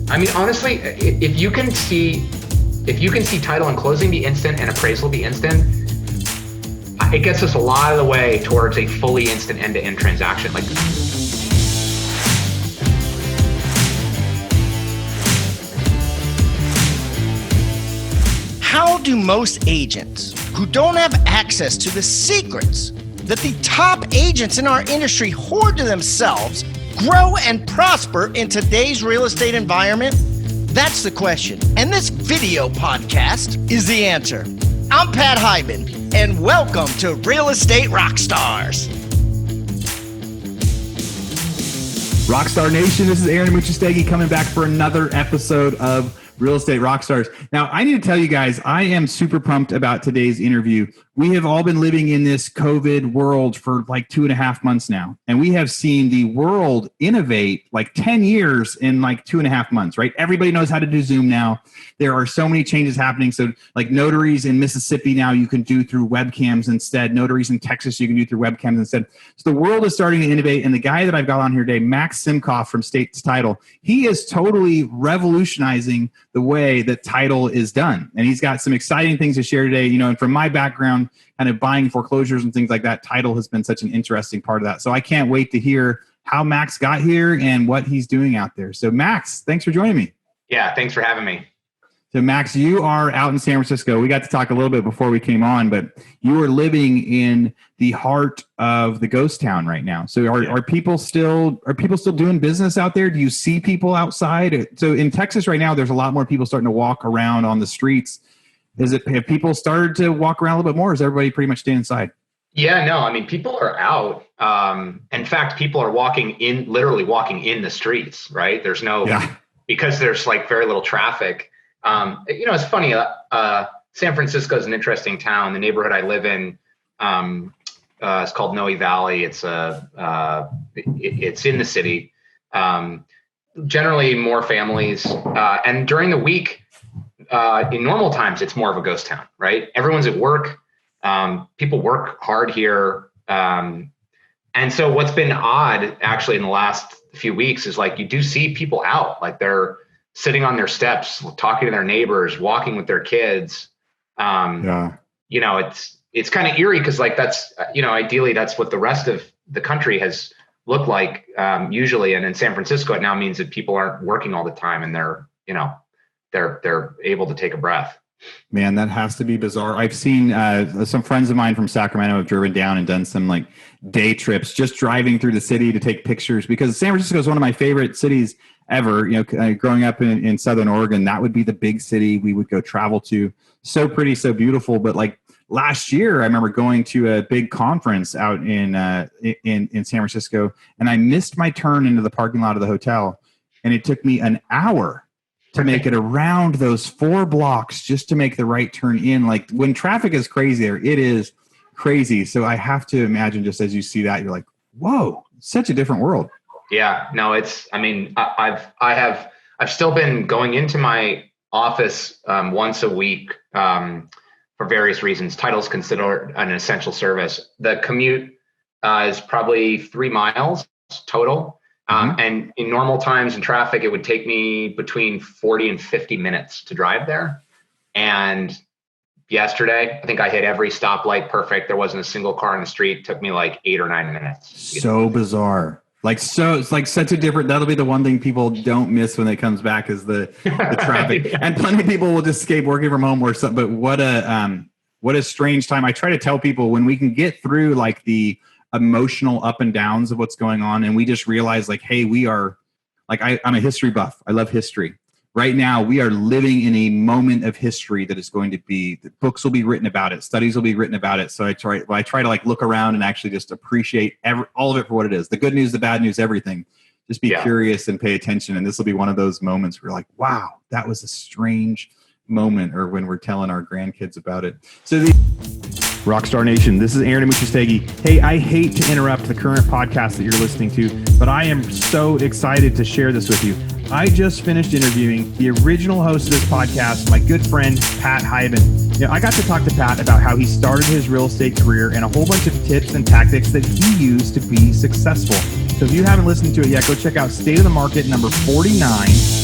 I mean, honestly, if you can see title and closing be instant and appraisal be instant, it gets us a lot of the way towards a fully instant end-to-end transaction. Like, how do most agents who don't have access to the secrets that the top agents in our industry hoard to themselves grow and prosper in today's real estate environment? That's the question. And this video podcast is the answer. I'm Pat Hyben, and welcome to Real Estate Rockstars. Rockstar Nation, this is Aaron Muchastegui coming back for another episode of Real Estate Rockstars. Now, I need to tell you guys, I am super pumped about today's interview. We have all been living in this COVID world for like 2.5 months now, and we have seen the world innovate like 10 years in like 2.5 months, right? Everybody knows how to do Zoom now. There are so many changes happening. So like notaries in Mississippi now you can do through webcams instead. Notaries in Texas you can do through webcams instead. So the world is starting to innovate, and the guy that I've got on here today, Max Simkoff from Estate Title, he is totally revolutionizing the way that title is done. And he's got some exciting things to share today. You know, and from my background, kind of buying foreclosures and things like that, title has been such an interesting part of that. So I can't wait to hear how Max got here and what he's doing out there. So Max, thanks for joining me. yeah, thanks for having me. So Max, you are out in San Francisco. We got to talk a little bit before we came on, but you are living in the heart of the ghost town right now. So are people still doing business out there? Do you see people outside? So in Texas right now, there's a lot more people starting to walk around on the streets. Have people started to walk around a little bit more, or is everybody pretty much staying inside? Yeah, no, I mean, people are out. In fact, people are literally walking in the streets, right? There's because there's like very little traffic. It's funny. San Francisco is an interesting town. The neighborhood I live in is called Noe Valley. It's in the city. Generally, more families. And during the week, in normal times, it's more of a ghost town, right? Everyone's at work. People work hard here. And so what's been odd, actually, in the last few weeks is like you do see people out, like they're sitting on their steps, talking to their neighbors, walking with their kids. It's kind of eerie because like that's, ideally that's what the rest of the country has looked like usually. And in San Francisco, it now means that people aren't working all the time and they're able to take a breath. Man, that has to be bizarre. I've seen some friends of mine from Sacramento have driven down and done some like day trips, just driving through the city to take pictures, because San Francisco is one of my favorite cities ever. Growing up in Southern Oregon, that would be the big city we would go travel to. So pretty, so beautiful. But like last year, I remember going to a big conference out in San Francisco, and I missed my turn into the parking lot of the hotel, and it took me an hour to make it around those 4 blocks just to make the right turn in. Like when traffic is crazy there, it is crazy. So I have to imagine, just as you see that, you're like, whoa, such a different world. Yeah, no, I've still been going into my office once a week for various reasons. Title's considered an essential service. The commute is probably 3 miles total. And in normal times in traffic, it would take me between 40 and 50 minutes to drive there. And yesterday, I think I hit every stoplight perfect. There wasn't a single car in the street. It took me like 8 or 9 minutes. So bizarre. It's like such a different, that'll be the one thing people don't miss when it comes back is the traffic. Yeah. And plenty of people will just escape working from home or something. But what a strange time. I try to tell people when we can get through like the emotional up and downs of what's going on, and we just realize like, hey, we are like, I'm a history buff. I love history. Right now, we are living in a moment of history that is going to be, the books will be written about it, studies will be written about it. So I try to like look around and actually just appreciate all of it for what it is. The good news, the bad news, everything. Just be curious and pay attention. And this will be one of those moments where you're like, wow, that was a strange moment, or when we're telling our grandkids about it. So Rockstar Nation, this is Aaron Muchastegui. Hey, I hate to interrupt the current podcast that you're listening to, but I am so excited to share this with you. I just finished interviewing the original host of this podcast, my good friend, Pat Hyben. I got to talk to Pat about how he started his real estate career and a whole bunch of tips and tactics that he used to be successful. So if you haven't listened to it yet, go check out State of the Market number 49.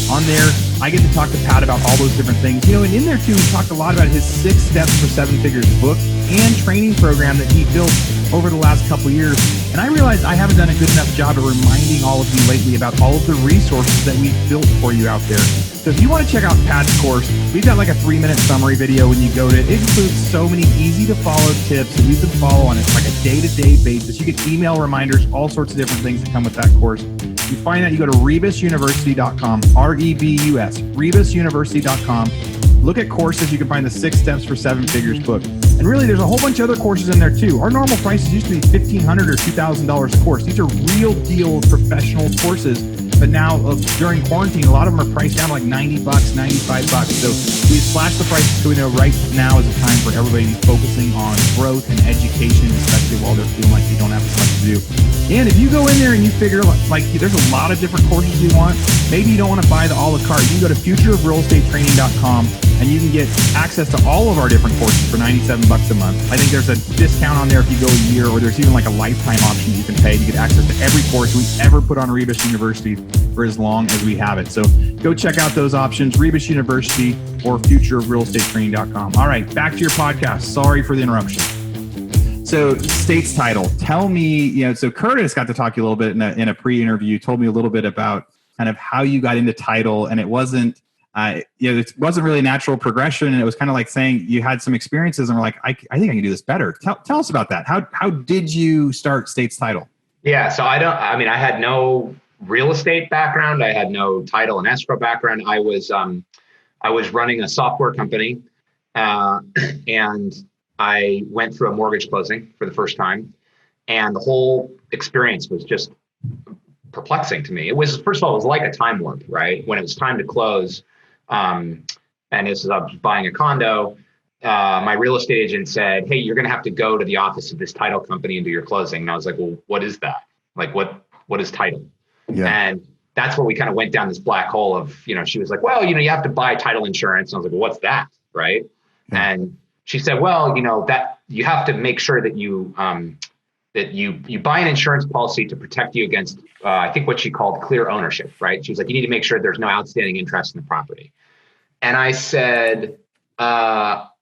On there, I get to talk to Pat about all those different things. You know, and in there too, we talked a lot about his 6 Steps for 7 Figures book and training program that he built over the last couple of years. And I realized I haven't done a good enough job of reminding all of you lately about all of the resources that we've built for you out there. So if you want to check out Pat's course, we've got like a 3-minute summary video when you go to it. It includes so many easy to follow tips that you can follow on it like a day-to-day basis. You get email reminders, all sorts of different things that come with that course. You find that, you go to rebusuniversity.com, R-E-B-U-S, rebusuniversity.com. Look at courses. You can find the 6 Steps for 7 Figures book. And really, there's a whole bunch of other courses in there too. Our normal prices used to be $1,500 or $2,000 a course. These are real deal professional courses. But now, during quarantine, a lot of them are priced down to like $90, $95. So we slashed the prices so we know right now is a time for everybody to be focusing on growth and education, especially while they're feeling like they don't have as much to do. And if you go in there and you figure like there's a lot of different courses you want, maybe you don't want to buy the a la carte. You can go to futureofrealestatetraining.com and you can get access to all of our different courses for $97 a month. I think there's a discount on there if you go a year, or there's even like a lifetime option you can pay to get access to every course we ever put on Rebus University for as long as we have it. So go check out those options, Rebus University or futureofrealestatetraining.com. All right, back to your podcast. Sorry for the interruption. So state's title, tell me, so Curtis got to talk to you a little bit in a pre-interview, told me a little bit about kind of how you got into title, and it wasn't really a natural progression. And it was kind of like saying you had some experiences and were like, I think I can do this better. Tell us about that. How did you start state's title? Yeah. So I had no real estate background. I had no title and escrow background. I was running a software company, and I went through a mortgage closing for the first time, and the whole experience was just perplexing to me. It was, first of all, it was like a time warp, right? When it was time to close, and this is, I was buying a condo, my real estate agent said, "Hey, you're going to have to go to the office of this title company and do your closing." And I was like, "Well, what is that? Like, what is title?" Yeah. And that's where we kind of went down this black hole of, she was like, "Well, you have to buy title insurance." And I was like, "Well, what's that?" Right. Yeah. And she said, "Well, that you have to make sure that you buy an insurance policy to protect you against, I think what she called clear ownership," right? She was like, "You need to make sure there's no outstanding interest in the property." And I said,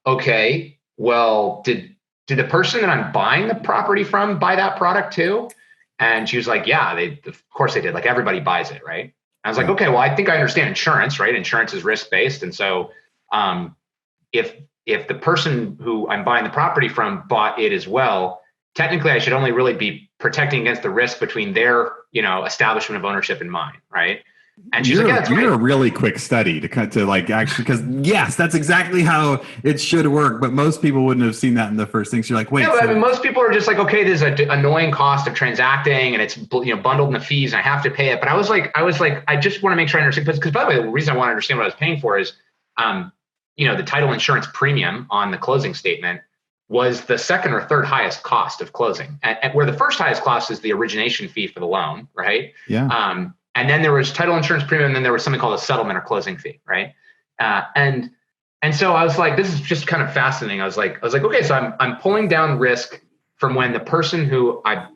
"Okay, well, did the person that I'm buying the property from buy that product too?" And she was like, "Yeah, of course they did. Like everybody buys it, right?" I was like, "Okay, well, I think I understand insurance, right? Insurance is risk-based. And so if the person who I'm buying the property from bought it as well, technically I should only really be protecting against the risk between their, establishment of ownership and mine, right?" And she's like, "Yeah, that's right." You're a really quick study to like actually, because yes, that's exactly how it should work. But most people wouldn't have seen that in the first thing. So you're like, wait. Yeah, but most people are just like, okay, there's an annoying cost of transacting, and it's bundled in the fees, and I have to pay it. But I was like, I just want to make sure I understand, because by the way, the reason I want to understand what I was paying for is, the title insurance premium on the closing statement was the second or third highest cost of closing, and where the first highest cost is the origination fee for the loan, right? Yeah. And then there was title insurance premium, and then there was something called a settlement or closing fee, right? And so I was like, this is just kind of fascinating. I was like, okay, so I'm pulling down risk from when the person who I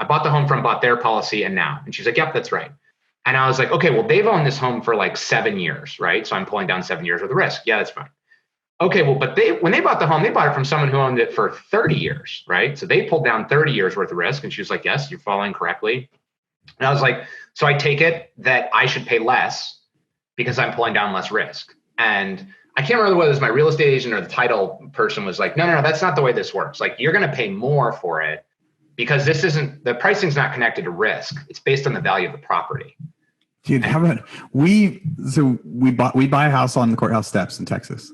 bought the home from bought their policy, and now. And she's like, "Yep, that's right." And I was like, okay, well, they've owned this home for like 7 years, right? So I'm pulling down 7 years worth of risk. Yeah, that's fine. Okay, well, but when they bought the home, they bought it from someone who owned it for 30 years, right? So they pulled down 30 years worth of risk. And she was like, "Yes, you're following correctly." And I was like, so I take it that I should pay less because I'm pulling down less risk. And I can't remember whether it was my real estate agent or the title person was like, no, that's not the way this works. Like, you're going to pay more for it because the pricing's not connected to risk. It's based on the value of the property. Dude, how about we buy a house on the courthouse steps in Texas,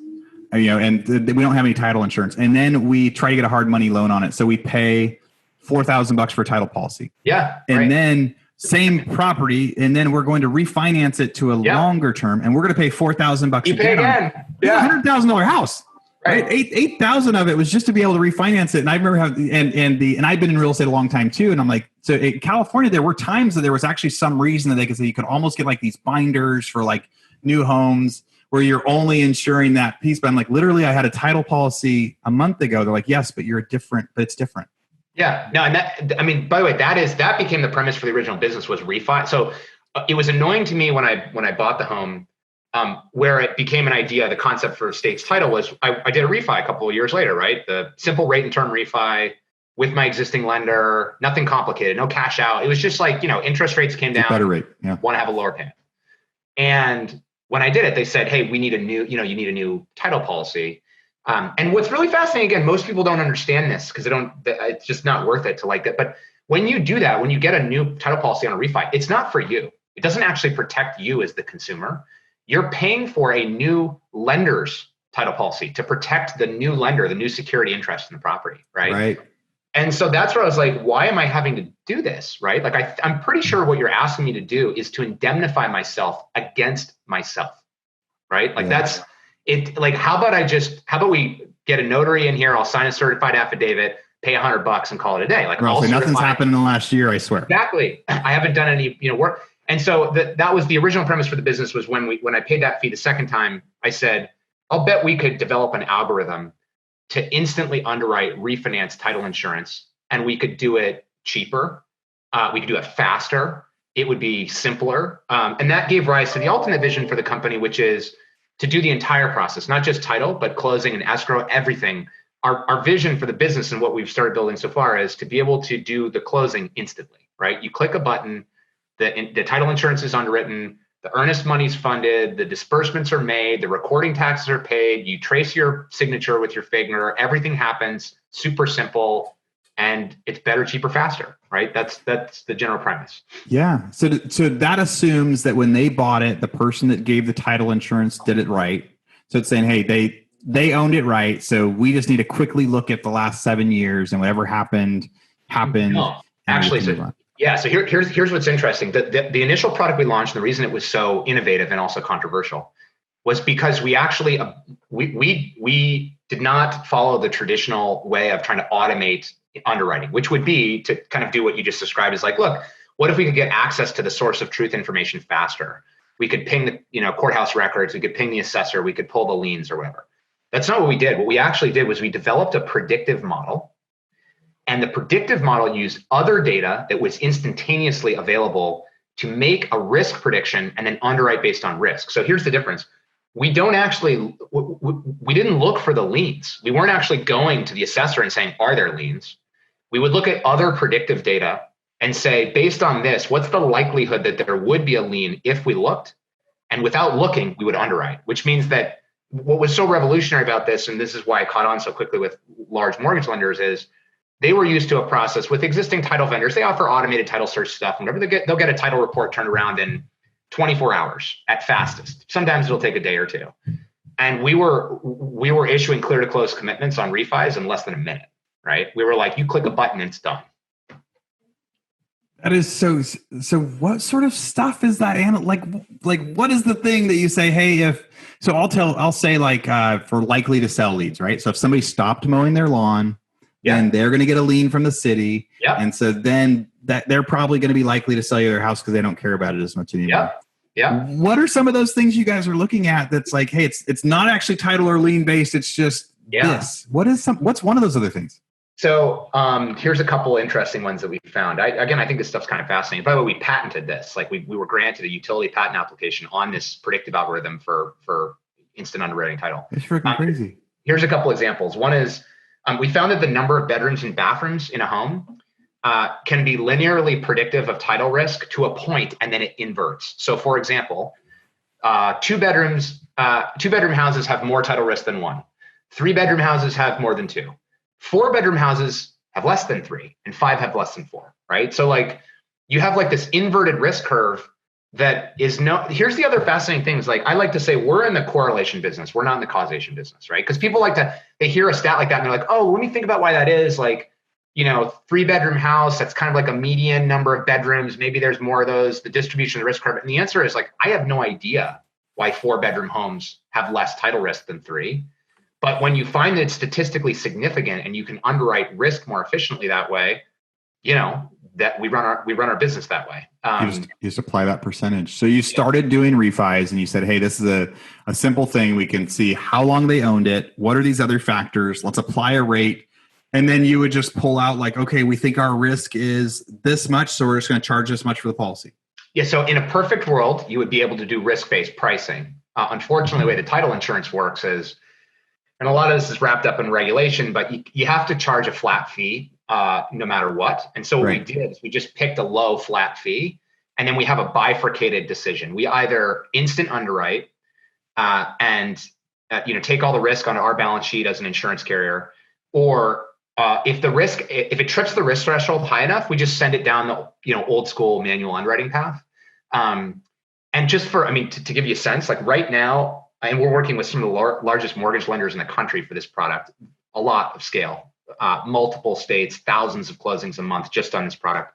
and we don't have any title insurance. And then we try to get a hard money loan on it. So we pay $4,000 for a title policy. Yeah. And right. then same property, and then we're going to refinance it to a longer term, and we're going to pay $4,000 you pay again. Yeah. $100,000 house. Right. 8,000 of it was just to be able to refinance it. And I remember and I've been in real estate a long time too. And I'm like, so in California, there were times that there was actually some reason that they could say you could almost get like these binders for like new homes where you're only insuring that piece. But I'm like, literally, I had a title policy a month ago. They're like, "Yes, but it's different." Yeah, no, and by the way, that became the premise for the original business was refi. So it was annoying to me when I bought the home, where it became an idea. The concept for Estate's title was I did a refi a couple of years later, right? The simple rate and term refi with my existing lender, nothing complicated, no cash out. It was just like, interest rates came down. Better rate, yeah. Want to have a lower payment. And when I did it, they said, hey, we need a new, you need a new title policy. And what's really fascinating, again, most people don't understand this because it's just not worth it to like that. But when you do that, when you get a new title policy on a refi, it's not for you. It doesn't actually protect you as the consumer. You're paying for a new lender's title policy to protect the new lender, the new security interest in the property, right? Right. And so that's where I was like, why am I having to do this, right? Like I'm pretty sure what you're asking me to do is to indemnify myself against myself, right? Like that's it. Like, how about we get a notary in here? I'll sign a certified affidavit, pay $100 and call it a day. Like, nothing's happened in the last year, I swear. Exactly. I haven't done any, work. And so that was the original premise for the business was when I paid that fee the second time, I said, I'll bet we could develop an algorithm to instantly underwrite refinance title insurance, and we could do it cheaper. We could do it faster. It would be simpler. And that gave rise to the ultimate vision for the company, which is to do the entire process, not just title, but closing and escrow, everything. Our vision for the business and what we've started building so far is to be able to do the closing instantly, right? You click a button, the title insurance is underwritten, the earnest money's funded, the disbursements are made, the recording taxes are paid, you trace your signature with your finger, everything happens, super simple, and it's better, cheaper, faster, right? That's the general premise. Yeah. So that assumes that when they bought it, the person that gave the title insurance did it right. So it's saying, hey, they owned it right. So we just need to quickly look at the last 7 years and whatever happened. No, actually, so here's what's interesting. The initial product we launched, and the reason it was so innovative and also controversial was because we actually we did not follow the traditional way of trying to automate underwriting, which would be to kind of do what you just described as like, look, what if we could get access to the source of truth information faster? We could ping the courthouse records, we could ping the assessor, we could pull the liens or whatever. That's not what we did. What we actually did was we developed a predictive model. And the predictive model used other data that was instantaneously available to make a risk prediction and then underwrite based on risk. So here's the difference. We didn't look for the liens. We weren't actually going to the assessor and saying, are there liens? We would look at other predictive data and say, based on this, what's the likelihood that there would be a lien if we looked? And without looking, we would underwrite, which means that what was so revolutionary about this, and this is why I caught on so quickly with large mortgage lenders, is they were used to a process with existing title vendors. They offer automated title search stuff. Whenever they'll get a title report turned around in 24 hours at fastest. Sometimes it'll take a day or two. And we were issuing clear to close commitments on refis in less than a minute, right? We were like, you click a button and it's done. That is so what sort of stuff is that? Like what is the thing that you say, hey, I'll say for likely to sell leads, right? So if somebody stopped mowing their lawn, and they're going to get a lien from the city. Yeah. And so then that they're probably going to be likely to sell you their house because they don't care about it as much anymore. Yeah. What are some of those things you guys are looking at that's like, hey, it's not actually title or lien based. It's just this. What's one of those other things? So here's a couple interesting ones that we found. I think this stuff's kind of fascinating. By the way, we patented this. Like we were granted a utility patent application on this predictive algorithm for instant underwriting title. It's freaking crazy. Here's a couple examples. One is, we found that the number of bedrooms and bathrooms in a home can be linearly predictive of title risk to a point, and then it inverts. So, for example, two-bedroom houses have more title risk than one. 3-bedroom houses have more than 2. 4-bedroom houses have less than 3, and 5 have less than 4. Right? So, like, you have like this inverted risk curve that is here's the other fascinating thing is, like, I like to say we're in the correlation business. We're not in the causation business, right? Because people they hear a stat like that and they're like, oh, let me think about why that is. Like, 3-bedroom house, that's kind of like a median number of bedrooms. Maybe there's more of those, the distribution of the risk curve. And the answer is, like, I have no idea why 4-bedroom homes have less title risk than 3. But when you find that it's statistically significant and you can underwrite risk more efficiently that way, that we run our business that way. You just apply that percentage. So you started doing refis and you said, hey, this is a simple thing. We can see how long they owned it. What are these other factors? Let's apply a rate. And then you would just pull out like, okay, we think our risk is this much, so we're just going to charge this much for the policy. Yeah. So in a perfect world, you would be able to do risk-based pricing. Unfortunately, the way the title insurance works is, and a lot of this is wrapped up in regulation, but you have to charge a flat fee no matter what. And so what we did is we just picked a low flat fee, and then we have a bifurcated decision. We either instant underwrite and take all the risk onto our balance sheet as an insurance carrier, or if it trips the risk threshold high enough, we just send it down the old school manual underwriting path. And just to give you a sense, like right now, and we're working with some of the largest mortgage lenders in the country for this product, a lot of scale, multiple states, thousands of closings a month just on this product.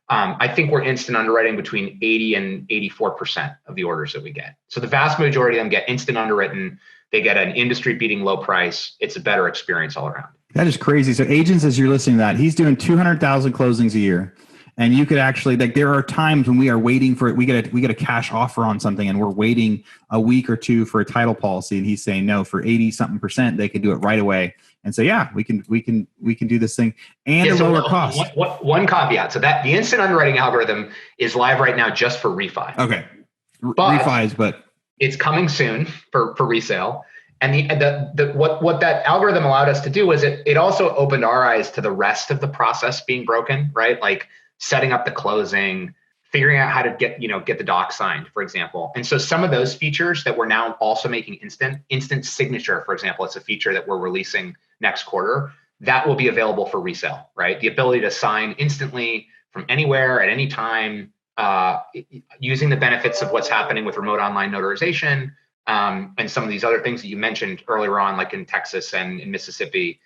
I think we're instant underwriting between 80 and 84% of the orders that we get. So the vast majority of them get instant underwritten. They get an industry-beating low price. It's a better experience all around. That is crazy. So agents, as you're listening to that, he's doing 200,000 closings a year. And you could actually, like, there are times when we are waiting for it. We get a cash offer on something, and we're waiting a week or two for a title policy. And he's saying, no, for 80-something%, they can do it right away. And so, yeah, we can do this thing and a lower cost. One caveat. So that the instant underwriting algorithm is live right now just for refi. Okay. Refis, but it's coming soon for resale. And what that algorithm allowed us to do was it also opened our eyes to the rest of the process being broken, right? Like setting up the closing, figuring out how to get the doc signed, for example. And so some of those features that we're now also making instant signature, for example, it's a feature that we're releasing next quarter, that will be available for resale, right? The ability to sign instantly from anywhere at any time, using the benefits of what's happening with remote online notarization, and some of these other things that you mentioned earlier on, like in Texas and in Mississippi.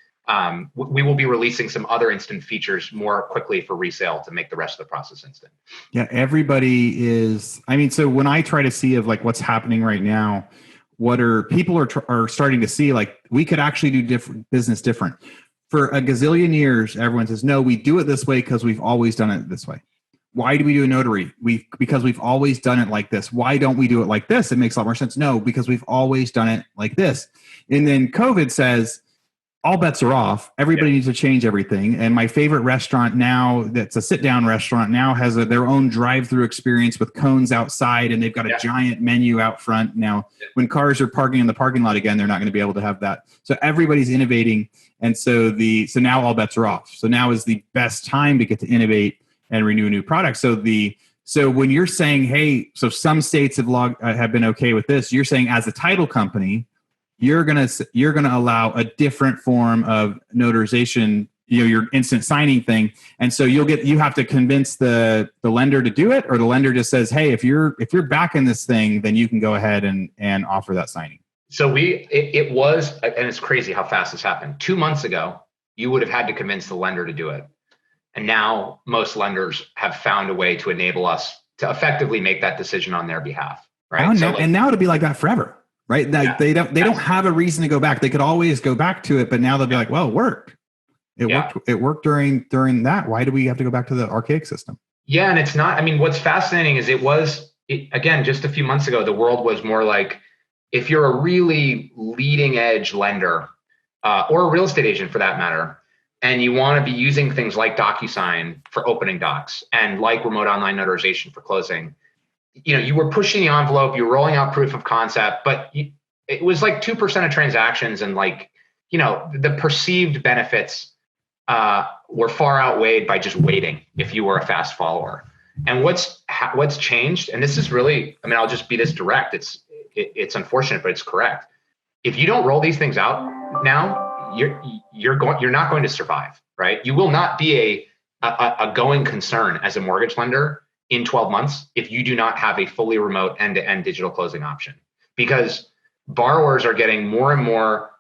We will be releasing some other instant features more quickly for resale to make the rest of the process instant. Yeah, everybody is. I mean, so when I try to see of like what's happening right now, what are people are starting to see, like we could actually do business different. For a gazillion years, everyone says, no, we do it this way because we've always done it this way. Why do we do a notary? Because we've always done it like this. Why don't we do it like this? It makes a lot more sense. No, because we've always done it like this. And then COVID says, all bets are off. Everybody needs to change everything. And my favorite restaurant now, that's a sit-down restaurant, now has their own drive-through experience with cones outside, and they've got a giant menu out front. Now, when cars are parking in the parking lot again, they're not going to be able to have that. So everybody's innovating, and so now all bets are off. So now is the best time to get to innovate and renew new products. So when you're saying, hey, so some states have been okay with this, you're saying as a title company, you're gonna allow a different form of notarization, your instant signing thing, and so you have to convince the lender to do it, or the lender just says, hey, if you're backing this thing, then you can go ahead and offer that signing. So it was, and it's crazy how fast this happened. 2 months ago, you would have had to convince the lender to do it. And now most lenders have found a way to enable us to effectively make that decision on their behalf, right? And now it'll be like that forever, right? They don't have a reason to go back. They could always go back to it, but now they'll be like, well, it worked. It worked during that. Why do we have to go back to the archaic system? Yeah, and it's not. I mean, what's fascinating is again, just a few months ago, the world was more like, if you're a really leading edge lender or a real estate agent for that matter, and you want to be using things like DocuSign for opening docs and like remote online notarization for closing, you were pushing the envelope, you were rolling out proof of concept, but it was like 2% of transactions, and the perceived benefits were far outweighed by just waiting if you were a fast follower. And what's changed, and this is really, I mean, I'll just be this direct. It's unfortunate, but it's correct. If you don't roll these things out now, you're not going to survive, right? You will not be a going concern as a mortgage lender in 12 months if you do not have a fully remote end-to-end digital closing option, because borrowers are getting more and more.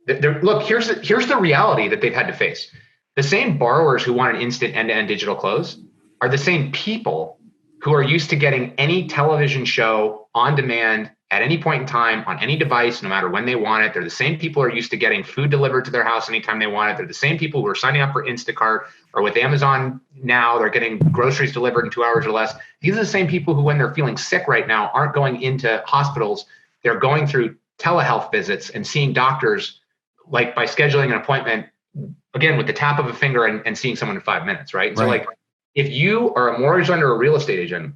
Look, here's the reality that they've had to face. The same borrowers who want an instant end-to-end digital close are the same people who are used to getting any television show on demand at any point in time, on any device, no matter when they want it. They're the same people who are used to getting food delivered to their house anytime they want it. They're the same people who are signing up for Instacart, or with Amazon now, they're getting groceries delivered in 2 hours or less. These are the same people who, when they're feeling sick right now, aren't going into hospitals. They're going through telehealth visits and seeing doctors, like by scheduling an appointment again, with the tap of a finger and seeing someone in 5 minutes, right? Right. So like, if you are a mortgage lender or a real estate agent,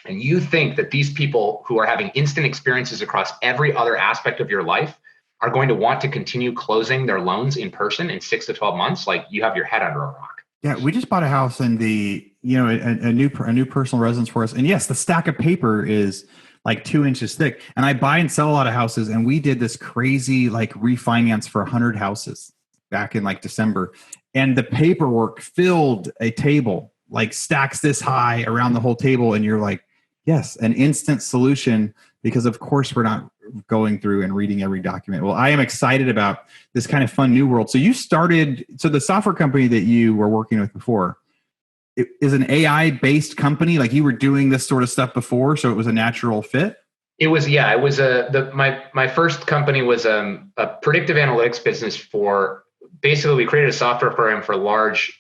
and you think that these people who are having instant experiences across every other aspect of your life are going to want to continue closing their loans in person in 6 to 12 months, like you have your head under a rock. Yeah, we just bought a house in a new personal residence for us. And yes, the stack of paper is like 2 inches thick. And I buy and sell a lot of houses. And we did this crazy like refinance for 100 houses back in like December. And the paperwork filled a table, like stacks this high around the whole table. And you're like, yes, an instant solution, because of course we're not going through and reading every document. Well, I am excited about this kind of fun new world. So the software company that you were working with before, it is an AI based company. Like you were doing this sort of stuff before, so it was a natural fit. It was my first company was a predictive analytics business for basically we created a software program for large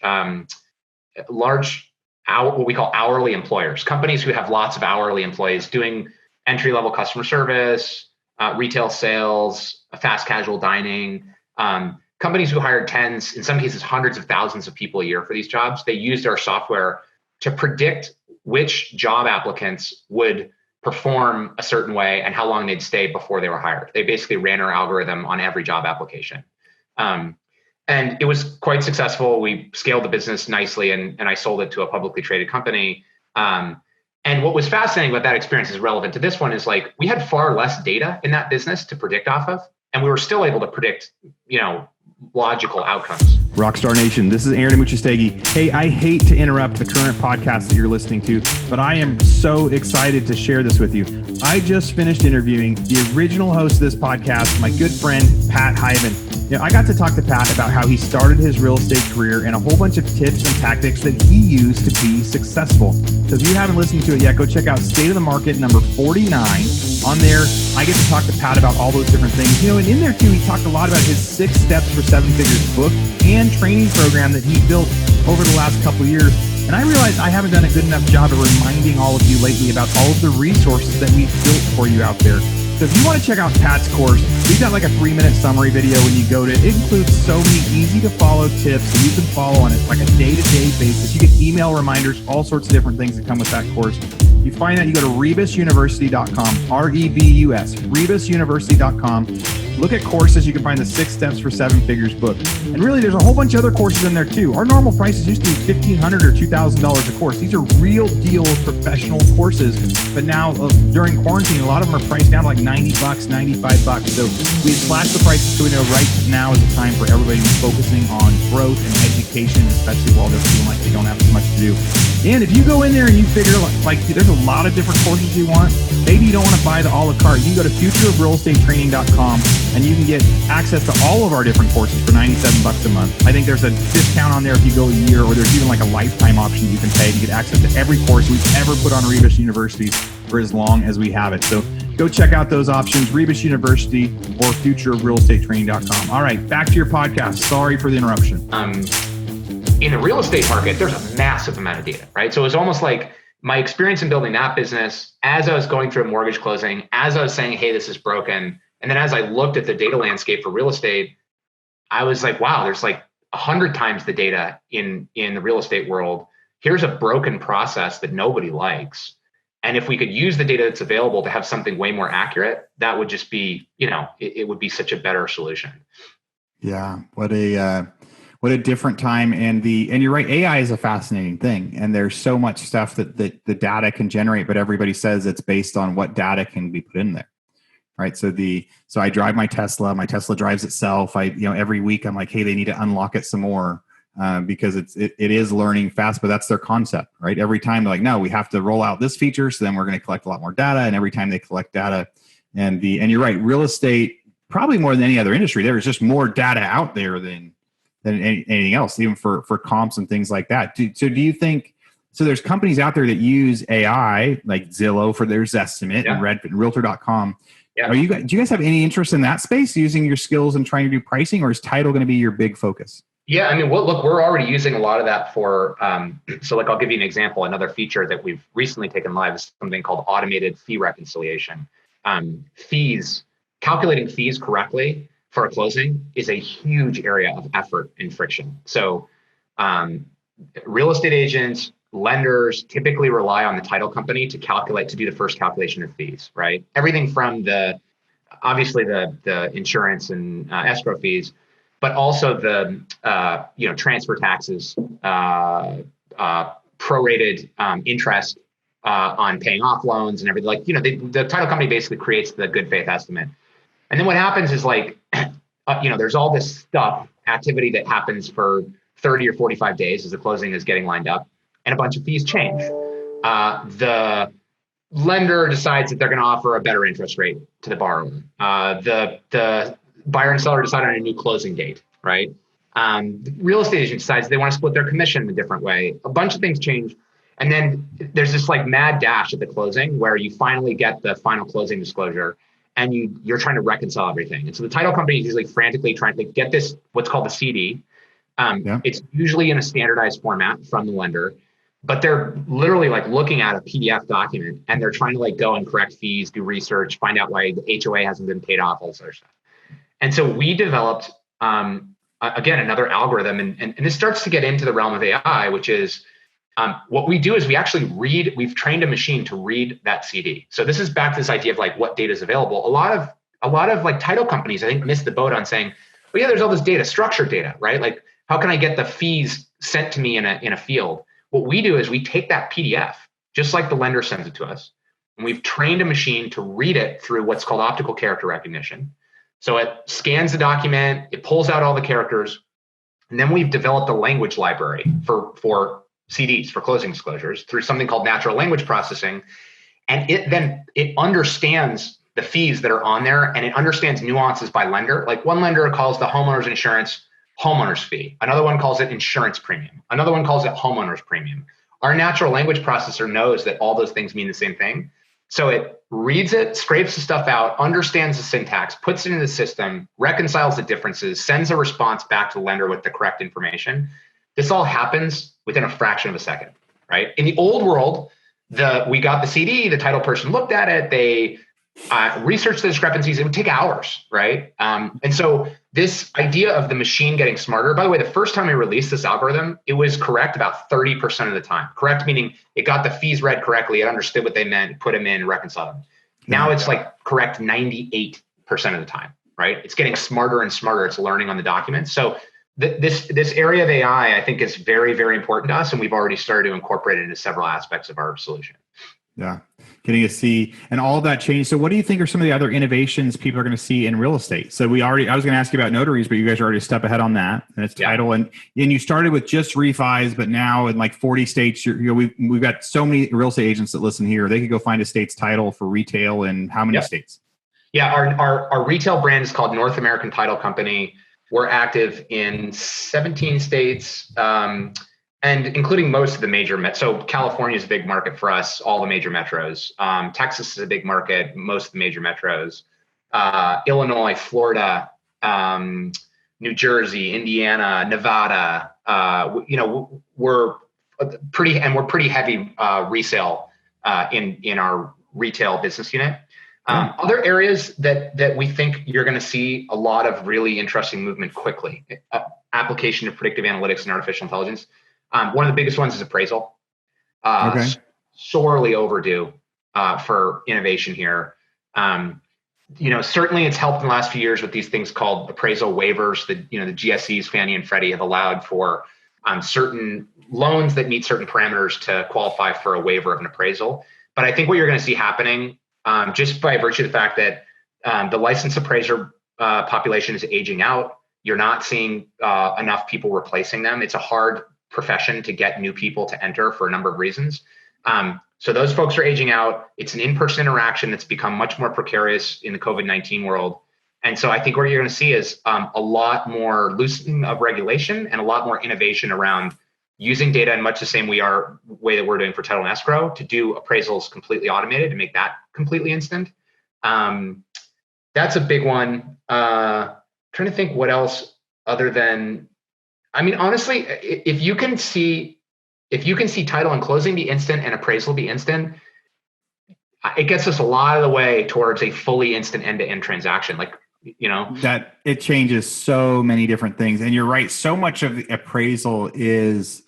what we call hourly employers, companies who have lots of hourly employees doing entry-level customer service, retail sales, fast casual dining, companies who hired tens, in some cases, hundreds of thousands of people a year for these jobs. They used our software to predict which job applicants would perform a certain way and how long they'd stay before they were hired. They basically ran our algorithm on every job application. And it was quite successful. We scaled the business nicely and I sold it to a publicly traded company. And what was fascinating about that experience is relevant to this one is like, we had far less data in that business to predict off of. And we were still able to predict, logical outcomes. Rockstar Nation, this is Aaron Amuchastegui. Hey, I hate to interrupt the current podcast that you're listening to, but I am so excited to share this with you. I just finished interviewing the original host of this podcast, my good friend, Pat Hyven. I got to talk to Pat about how he started his real estate career and a whole bunch of tips and tactics that he used to be successful. So if you haven't listened to it yet, go check out State of the Market number 49. On there, I get to talk to Pat about all those different things. And in there too, he talked a lot about his 6 Steps for 7 Figures book and training program that he built over the last couple of years. And I realized I haven't done a good enough job of reminding all of you lately about all of the resources that we've built for you out there. So if you want to check out Pat's course, we've got like a 3-minute summary video when you go to it. It includes so many easy to follow tips that you can follow on it like a day-to-day basis. You get email reminders, all sorts of different things that come with that course. You find that, you go to rebusuniversity.com, R-E-B-U-S, rebusuniversity.com. Look at courses. You can find the 6 Steps for 7 Figures book. And really, there's a whole bunch of other courses in there too. Our normal prices used to be $1,500 or $2,000 a course. These are real deal professional courses. But now, during quarantine, a lot of them are priced down to like $90, $95. So we slashed the prices so we know right now is the time for everybody to be focusing on growth and education, especially while they're feeling like they don't have as much to do. And if you go in there and you figure like there's a lot of different courses you want, maybe you don't want to buy the a la carte. You can go to futureofrealestatetraining.com and you can get access to all of our different courses for $97 a month. I think there's a discount on there if you go a year, or there's even like a lifetime option you can pay to get access to every course we've ever put on Rebus University for as long as we have it. So go check out those options, Rebus University or futureofrealestatetraining.com. All right, back to your podcast. Sorry for the interruption. In the real estate market, there's a massive amount of data, right? So it was almost like my experience in building that business, as I was going through a mortgage closing, as I was saying, hey, this is broken. And then as I looked at the data landscape for real estate, I was like, wow, there's like 100 times the data in the real estate world. Here's a broken process that nobody likes. And if we could use the data that's available to have something way more accurate, that would just be, it would be such a better solution. Yeah. What a different time. And you're right. AI is a fascinating thing. And there's so much stuff that the data can generate, but everybody says it's based on what data can be put in there. Right. So I drive my Tesla drives itself. Every week I'm like, hey, they need to unlock it some more because it is learning fast, but that's their concept, right? Every time they're like, no, we have to roll out this feature. So then we're going to collect a lot more data. And every time they collect data and you're right, real estate, probably more than any other industry, there is just more data out there than anything else, even for comps and things like that. Do you think, so there's companies out there that use AI like Zillow for their Zestimate and Redfin, Realtor.com. Yeah. Do you guys have any interest in that space, using your skills and trying to do pricing, or is title going to be your big focus? Yeah, I mean, look, we're already using a lot of that for, so like I'll give you an example. Another feature that we've recently taken live is something called automated fee reconciliation. Calculating fees correctly for a closing is a huge area of effort and friction. So real estate agents, lenders typically rely on the title company to do the first calculation of fees, right? Everything from obviously the insurance and escrow fees, but also the transfer taxes, prorated interest on paying off loans and everything. Like, the title company basically creates the good faith estimate. And then what happens is there's all this activity that happens for 30 or 45 days as the closing is getting lined up, and a bunch of fees change. The lender decides that they're going to offer a better interest rate to the borrower. The buyer and seller decide on a new closing date, right? The real estate agent decides they want to split their commission a different way. A bunch of things change. And then there's this mad dash at the closing where you finally get the final closing disclosure, and you're trying to reconcile everything. And so the title company is usually frantically trying to get this, what's called the CD. It's usually in a standardized format from the lender, but they're literally looking at a PDF document, and they're trying to go and correct fees, do research, find out why the HOA hasn't been paid off, all this other stuff. And so we developed, again, another algorithm, and this starts to get into the realm of AI, which is what we do is we've trained a machine to read that CD. So this is back to this idea of what data is available. A lot of title companies, I think, miss the boat on saying, well, yeah, there's all this data, structured data, right? How can I get the fees sent to me in a field? What we do is we take that PDF, just like the lender sends it to us, and we've trained a machine to read it through what's called optical character recognition. So it scans the document, it pulls out all the characters, and then we've developed a language library for CDs, for closing disclosures, through something called natural language processing. And it understands the fees that are on there, and it understands nuances by lender. One lender calls the homeowner's insurance homeowner's fee. Another one calls it insurance premium. Another one calls it homeowner's premium. Our natural language processor knows that all those things mean the same thing. So it reads it, scrapes the stuff out, understands the syntax, puts it in the system, reconciles the differences, sends a response back to the lender with the correct information. This all happens within a fraction of a second, right? In the old world, we got the CD, the title person looked at it, they researched the discrepancies. It would take hours, right? And so this idea of the machine getting smarter, by the way, the first time we released this algorithm, it was correct about 30% of the time. Correct meaning it got the fees read correctly, it understood what they meant, put them in, reconciled them. Now it's correct 98% of the time, right? It's getting smarter and smarter. It's learning on the documents. So this area of AI, I think, is very, very important to us, and we've already started to incorporate it into several aspects of our solution. Yeah, getting to see, and all of that change. So what do you think are some of the other innovations people are going to see in real estate? So I was going to ask you about notaries, but you guys are already a step ahead on that, and it's title. And you started with just refis, but now in 40 states, we've got so many real estate agents that listen here. They could go find a state's title for retail in how many states? Yeah, our retail brand is called North American Title Company. We're active in 17 states, and including most of the major so California is a big market for us, all the major metros. Texas is a big market, most of the major metros. Illinois, Florida, New Jersey, Indiana, Nevada. We're pretty heavy resale in our retail business unit. Other areas that we think you're going to see a lot of really interesting movement quickly, application of predictive analytics and artificial intelligence. One of the biggest ones is appraisal. Sorely overdue for innovation here. Certainly it's helped in the last few years with these things called appraisal waivers. The GSEs, Fannie and Freddie, have allowed for certain loans that meet certain parameters to qualify for a waiver of an appraisal. But I think what you're going to see happening, just by virtue of the fact that the licensed appraiser population is aging out, you're not seeing enough people replacing them. It's a hard profession to get new people to enter for a number of reasons. So those folks are aging out. It's an in-person interaction that's become much more precarious in the COVID-19 world. And so I think what you're going to see is a lot more loosening of regulation and a lot more innovation around using data in much the same way that we're doing for title and escrow to do appraisals completely automated and make that completely instant. That's a big one. Trying to think what else other than, honestly, if you can see title and closing be instant and appraisal be instant, it gets us a lot of the way towards a fully instant end-to-end transaction. That it changes so many different things. And you're right. So much of the appraisal is,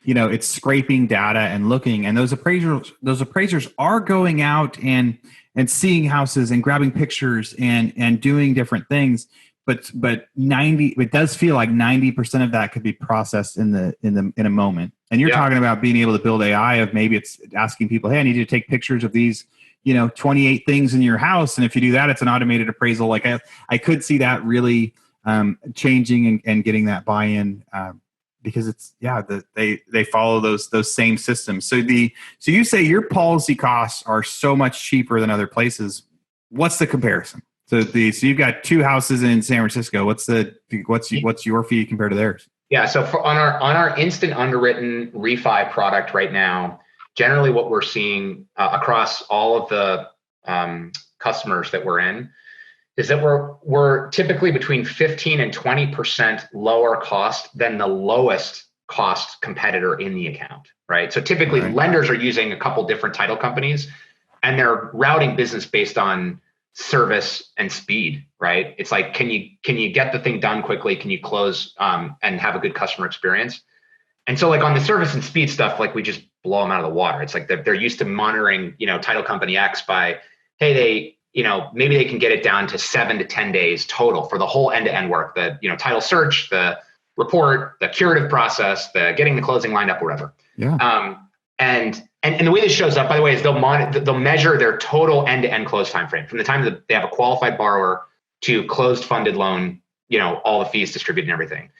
it's scraping data and looking, and those appraisers are going out and seeing houses and grabbing pictures and doing different things. But it does feel like 90% of that could be processed in a moment. And you're talking about being able to build AI of maybe it's asking people, hey, I need you to take pictures of these, 28 things in your house. And if you do that, it's an automated appraisal. Like I could see that really changing and getting that buy-in because it's, they follow those same systems. So you say your policy costs are so much cheaper than other places. What's the comparison? So you've got 2 houses in San Francisco. What's your fee compared to theirs? Yeah. So on our instant underwritten refi product right now, generally what we're seeing across all of the customers that we're in is that we're typically between 15 and 20% lower cost than the lowest cost competitor in the account, right? So typically lenders are using a couple different title companies and they're routing business based on service and speed, right? It's like, can you get the thing done quickly? Can you close and have a good customer experience? And so like on the service and speed stuff, like we just blow them out of the water. It's like they're used to monitoring, title company X by, hey, maybe they can get it down to 7 to 10 days total for the whole end-to-end work, the, title search, the report, the curative process, the getting the closing lined up, whatever. Yeah. And the way this shows up, by the way, is they'll measure their total end-to-end close time frame from the time that they have a qualified borrower to closed funded loan, all the fees distributed and everything.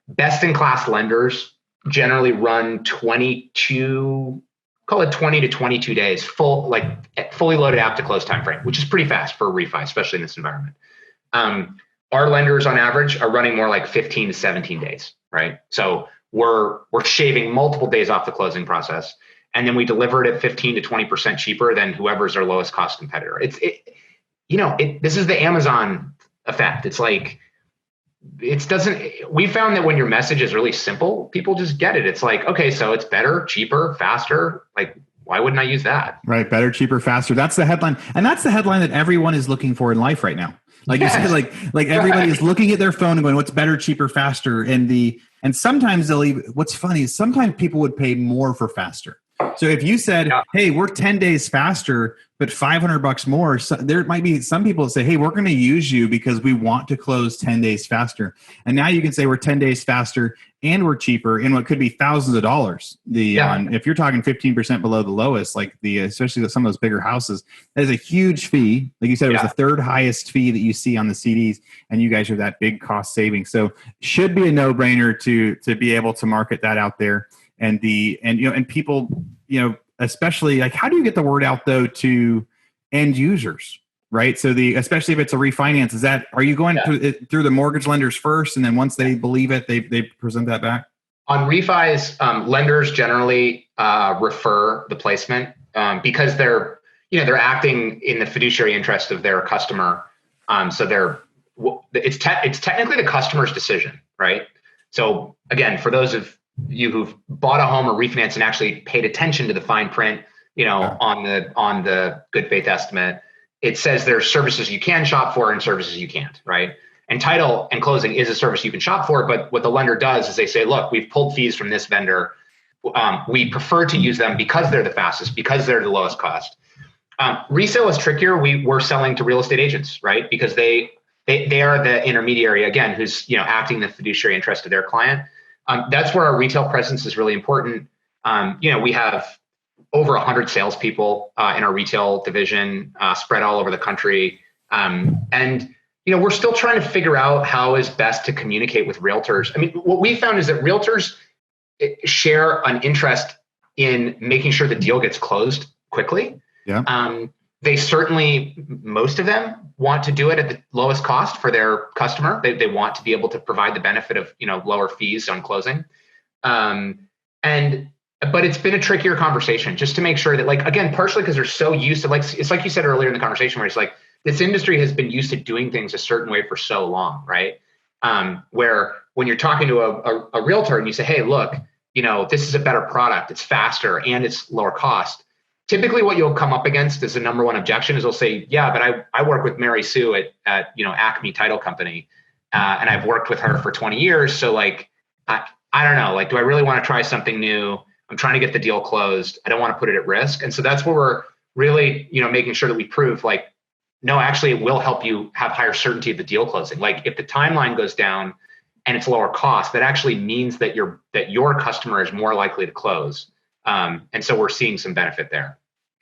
Best in class lenders generally run 20 to 22 days fully loaded out to close time frame, which is pretty fast for a refi, especially in this environment. Our lenders on average are running more like 15 to 17 days, right? So we're shaving multiple days off the closing process. And then we deliver it at 15 to 20% cheaper than whoever's their lowest cost competitor. This is the Amazon effect. It's like, we found that when your message is really simple, people just get it. It's like, okay, so it's better, cheaper, faster. Like, why wouldn't I use that? Right. Better, cheaper, faster. That's the headline. And that's the headline that everyone is looking for in life right now. Like you said, like everybody is looking at their phone and going, what's better, cheaper, faster? And sometimes what's funny is sometimes people would pay more for faster. So if you said, hey, we're 10 days faster, but $500 more, so there might be some people that say, hey, we're going to use you because we want to close 10 days faster. And now you can say we're 10 days faster and we're cheaper in what could be thousands of dollars. If you're talking 15% below the lowest, especially some of those bigger houses, that is a huge fee. Like you said, it was the third highest fee that you see on the CDs, and you guys are that big cost saving. So should be a no-brainer to be able to market that out there. And people, especially like, how do you get the word out though to end users, right? So especially if it's a refinance, are you going through the mortgage lenders first, and then once they believe it, they present that back? On refis, lenders generally refer the placement because they're acting in the fiduciary interest of their customer. So it's technically the customer's decision, right? So again, for those of you who've bought a home or refinanced and actually paid attention to the fine print, on the good faith estimate, it says there's services you can shop for and services you can't, right? And title and closing is a service you can shop for, but what the lender does is they say, look, we've pulled fees from this vendor. We prefer to use them because they're the fastest, because they're the lowest cost. Resale is trickier. We're selling to real estate agents, right? Because they are the intermediary, again, who's acting in the fiduciary interest of their client. That's where our retail presence is really important. We have over 100 salespeople in our retail division spread all over the country. And we're still trying to figure out how is best to communicate with realtors. I mean, what we found is that realtors share an interest in making sure the deal gets closed quickly. Yeah. They certainly, most of them want to do it at the lowest cost for their customer. They want to be able to provide the benefit of, lower fees on closing. But it's been a trickier conversation just to make sure that, again, partially because they're so used to, it's like you said earlier in the conversation, where it's like, this industry has been used to doing things a certain way for so long, right? Where when you're talking to a realtor and you say, hey, look, this is a better product, it's faster and it's lower cost. typically what you'll come up against as the number one objection is they'll say, yeah, but I work with Mary Sue at Acme Title Company, and I've worked with her for 20 years. So like, I don't know, like, do I really want to try something new? I'm trying to get the deal closed. I don't want to put it at risk. And so that's where we're really, making sure that we prove like, no, actually it will help you have higher certainty of the deal closing. Like if the timeline goes down and it's lower cost, that actually means that your customer is more likely to close. And so we're seeing some benefit there.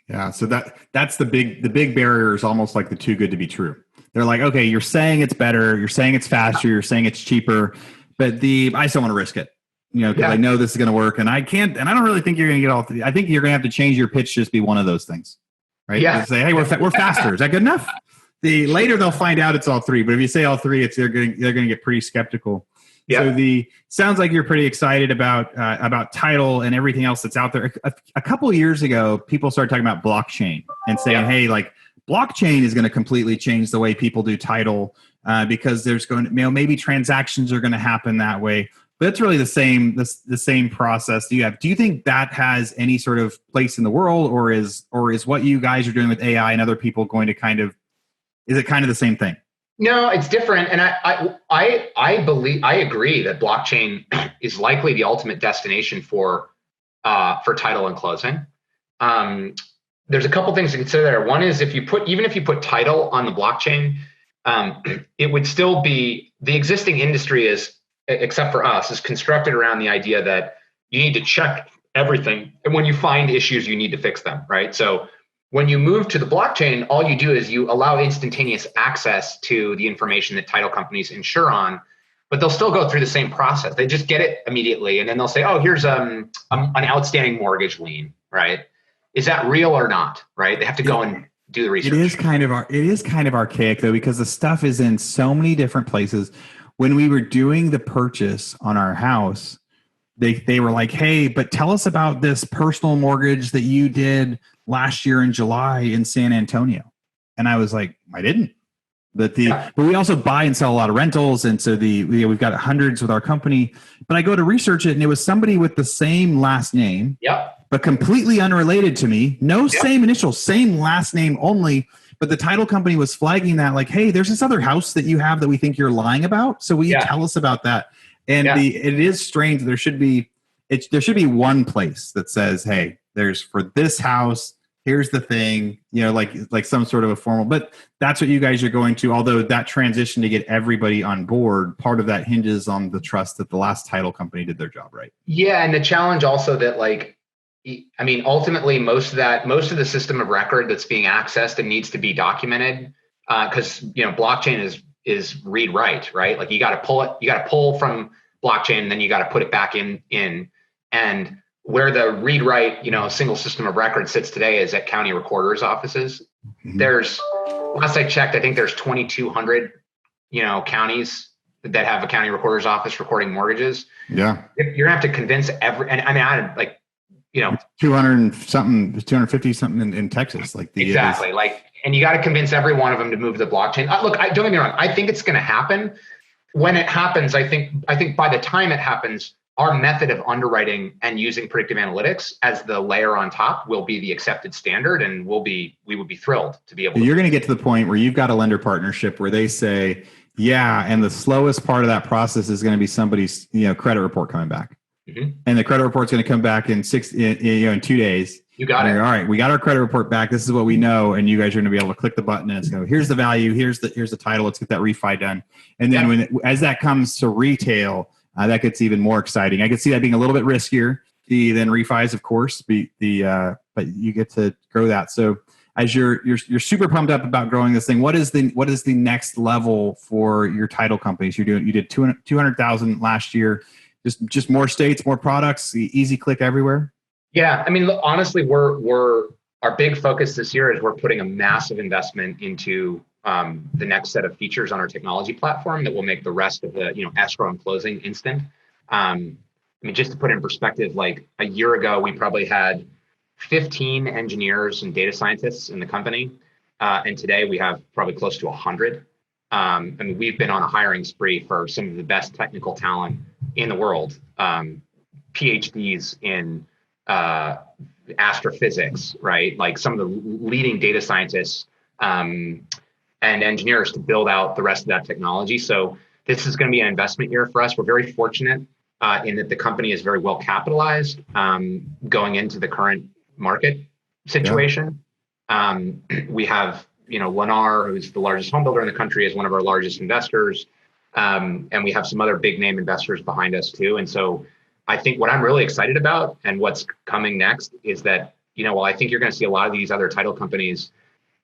Yeah. So that's the big barrier is almost like the too good to be true. They're like, okay, you're saying it's better. You're saying it's faster. You're saying it's cheaper, but I still want to risk it, because I know this is going to work and I can't, and I don't really think you're going to get all three. I think you're going to have to change your pitch, just be one of those things, right? Yeah. Say, hey, we're faster. Is that good enough? Later they'll find out it's all three, but if you say all three, they're going to get pretty skeptical. Yeah. So sounds like you're pretty excited about title and everything else that's out there. A couple of years ago, people started talking about blockchain and saying, hey, like blockchain is going to completely change the way people do title because there's going to, maybe transactions are going to happen that way. But it's really the same process. Do you think that has any sort of place in the world, or is what you guys are doing with AI and other people going to is it kind of the same thing? No, it's different. And I agree that blockchain is likely the ultimate destination for title and closing. There's a couple things to consider there. One is even if you put title on the blockchain, it would still be, the existing industry is, except for us, is constructed around the idea that you need to check everything. And when you find issues, you need to fix them, right? So when you move to the blockchain, all you do is you allow instantaneous access to the information that title companies insure on, but they'll still go through the same process. They just get it immediately, and then they'll say, oh, here's an outstanding mortgage lien, right? Is that real or not, right? They have to go and do the research. It is kind of archaic, though, because the stuff is in so many different places. When we were doing the purchase on our house, they were like, hey, but tell us about this personal mortgage that you did last year in July in San Antonio. And I was like, I didn't. But we also buy and sell a lot of rentals. And so we've got hundreds with our company, but I go to research it and it was somebody with the same last name, but completely unrelated to me. No same initials, same last name only. But the title company was flagging that like, hey, there's this other house that you have that we think you're lying about. So will you tell us about that? And it is strange. There should be one place that says, hey, there's for this house, here's the thing, like some sort of a formal, but that's what you guys are going to, although that transition to get everybody on board, part of that hinges on the trust that the last title company did their job right. Yeah. And the challenge also that ultimately most of the system of record that's being accessed and needs to be documented, because, blockchain is read write, right? Like you got to pull from blockchain, and then you got to put it back in. And where the read write, single system of record sits today is at county recorders offices. Mm-hmm. Last I checked, I think there's 2,200, counties that have a county recorder's office recording mortgages. Yeah. You're gonna have to convince 250 something in Texas. Exactly. And you got to convince every one of them to move to the blockchain. Look, don't get me wrong. I think it's going to happen. When it happens, I think by the time it happens, our method of underwriting and using predictive analytics as the layer on top will be the accepted standard, and we would be thrilled to be able to. You're going to get to the point where you've got a lender partnership where they say, yeah, and the slowest part of that process is going to be somebody's credit report coming back. Mm-hmm. And the credit report's going to come back in 2 days. You got it. All right, we got our credit report back. This is what we know, and you guys are going to be able to click the button, and it's going to go, here's the value, here's the title. Let's get that refi done. And then as that comes to retail, that gets even more exciting. I could see that being a little bit riskier than refis, of course. But you get to grow that. So as you're super pumped up about growing this thing, what is the next level for your title companies? You did 200,000 last year. Just more states, more products, easy click everywhere. Yeah, look, honestly, our big focus this year is we're putting a massive investment into the next set of features on our technology platform that will make the rest of the escrow and closing instant. Just to put it in perspective, like a year ago, we probably had 15 engineers and data scientists in the company, and today we have probably close to 100. We've been on a hiring spree for some of the best technical talent in the world, PhDs in astrophysics, right? Like some of the leading data scientists and engineers to build out the rest of that technology. So this is going to be an investment year for us. We're very fortunate in that the company is very well capitalized going into the current market situation. We have, Lennar, who's the largest home builder in the country, is one of our largest investors. And we have some other big name investors behind us too. And so I think what I'm really excited about and what's coming next is that, while I think you're going to see a lot of these other title companies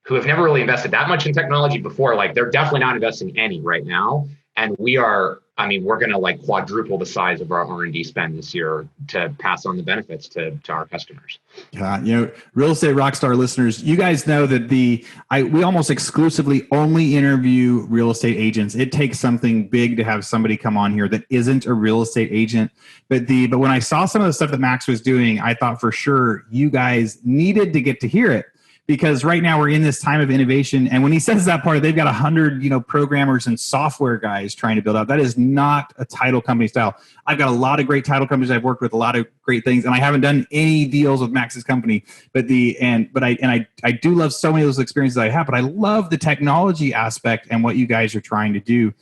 who have never really invested that much in technology before, like they're definitely not investing any right now. And we're going to like quadruple the size of our R&D spend this year to pass on the benefits to our customers. Real Estate Rockstar listeners, you guys know that we almost exclusively only interview real estate agents. It takes something big to have somebody come on here that isn't a real estate agent. But when I saw some of the stuff that Max was doing, I thought for sure you guys needed to get to hear it. Because right now we're in this time of innovation. And when he says that part, they've got 100, programmers and software guys trying to build out. That is not a title company style. I've got a lot of great title companies. I've worked with a lot of great things, and I haven't done any deals with Max's company. But I do love so many of those experiences I have. But I love the technology aspect and what you guys are trying to do.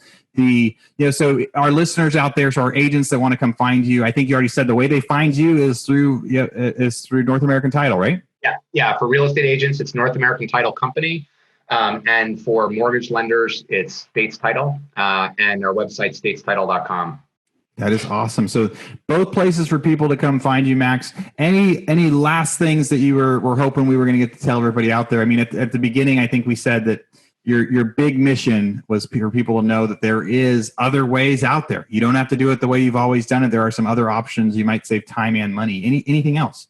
So our listeners out there, so our agents that want to come find you, I think you already said the way they find you is through North American Title, right? Yeah. For real estate agents, it's North American Title Company. And for mortgage lenders, it's States Title. And our website, statestitle.com. That is awesome. So both places for people to come find you, Max. Any last things that you were hoping we were going to get to tell everybody out there? I mean, at the beginning, I think we said that your big mission was for people to know that there is other ways out there. You don't have to do it the way you've always done it. There are some other options. You might save time and money. Anything else?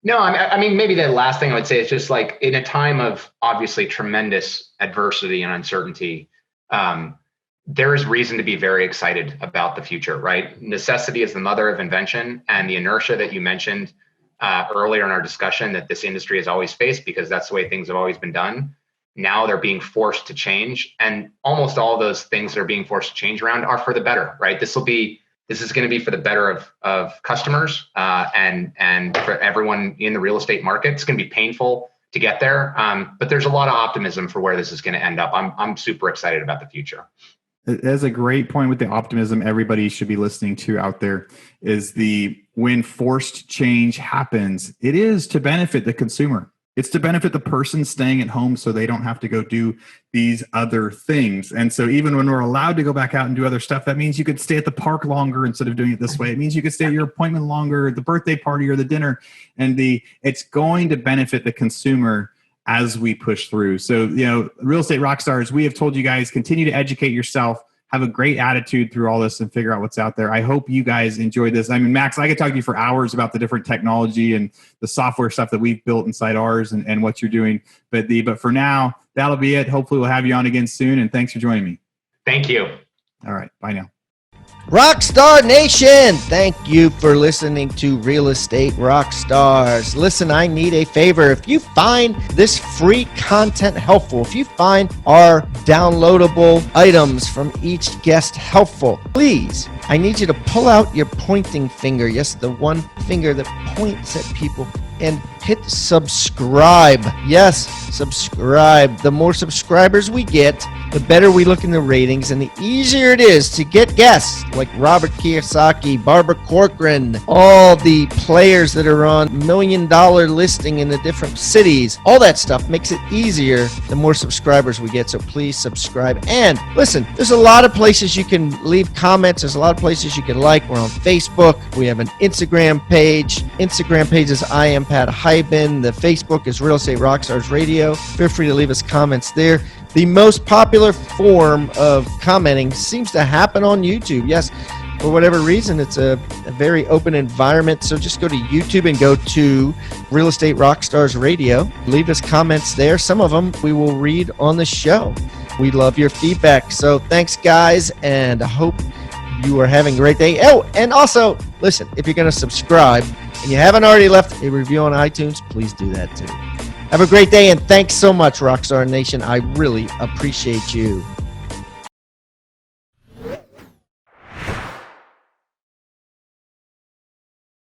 No, I mean, maybe the last thing I would say is just like in a time of obviously tremendous adversity and uncertainty, there is reason to be very excited about the future, right? Necessity is the mother of invention, and the inertia that you mentioned earlier in our discussion that this industry has always faced because that's the way things have always been done. Now they're being forced to change, and almost all those things that are being forced to change around are for the better, right? This is going to be for the better of customers and for everyone in the real estate market. It's going to be painful to get there, but there's a lot of optimism for where this is going to end up. I'm super excited about the future. That's a great point with the optimism everybody should be listening to out there is when forced change happens, it is to benefit the consumer. It's to benefit the person staying at home so they don't have to go do these other things. And so even when we're allowed to go back out and do other stuff, that means you could stay at the park longer instead of doing it this way. It means you could stay at your appointment longer, the birthday party or the dinner. And it's going to benefit the consumer as we push through. So, Real Estate Rockstars, we have told you guys, continue to educate yourself. Have a great attitude through all this and figure out what's out there. I hope you guys enjoyed this. I mean, Max, I could talk to you for hours about the different technology and the software stuff that we've built inside ours and what you're doing. But for now, that'll be it. Hopefully we'll have you on again soon. And thanks for joining me. Thank you. All right. Bye now. Rockstar Nation, thank you for listening to Real Estate Rockstars. Listen, I need a favor. If you find this free content helpful, if you find our downloadable items from each guest helpful, please, I need you to pull out your pointing finger. Yes, the one finger that points at people, and hit subscribe. Yes, subscribe. The more subscribers we get, the better we look in the ratings, and the easier it is to get guests like Robert Kiyosaki, Barbara Corcoran, all the players that are on $1 million listing in the different cities. All that stuff makes it easier the more subscribers we get, so please subscribe. And listen, there's a lot of places you can leave comments. There's a lot of places you can like. We're on Facebook. We have an Instagram page. Instagram page is I am Pat Hyben. The Facebook is Real Estate Rockstars Radio. Feel free to leave us comments there. The most popular form of commenting seems to happen on YouTube. Yes, for whatever reason, it's a very open environment. So just go to YouTube and go to Real Estate Rockstars Radio. Leave us comments there. Some of them we will read on the show. We love your feedback. So thanks, guys, and I hope you are having a great day. Oh, and also, listen, if you're going to subscribe and you haven't already left a review on iTunes, please do that too. Have a great day, and thanks so much, Rockstar Nation. I really appreciate you.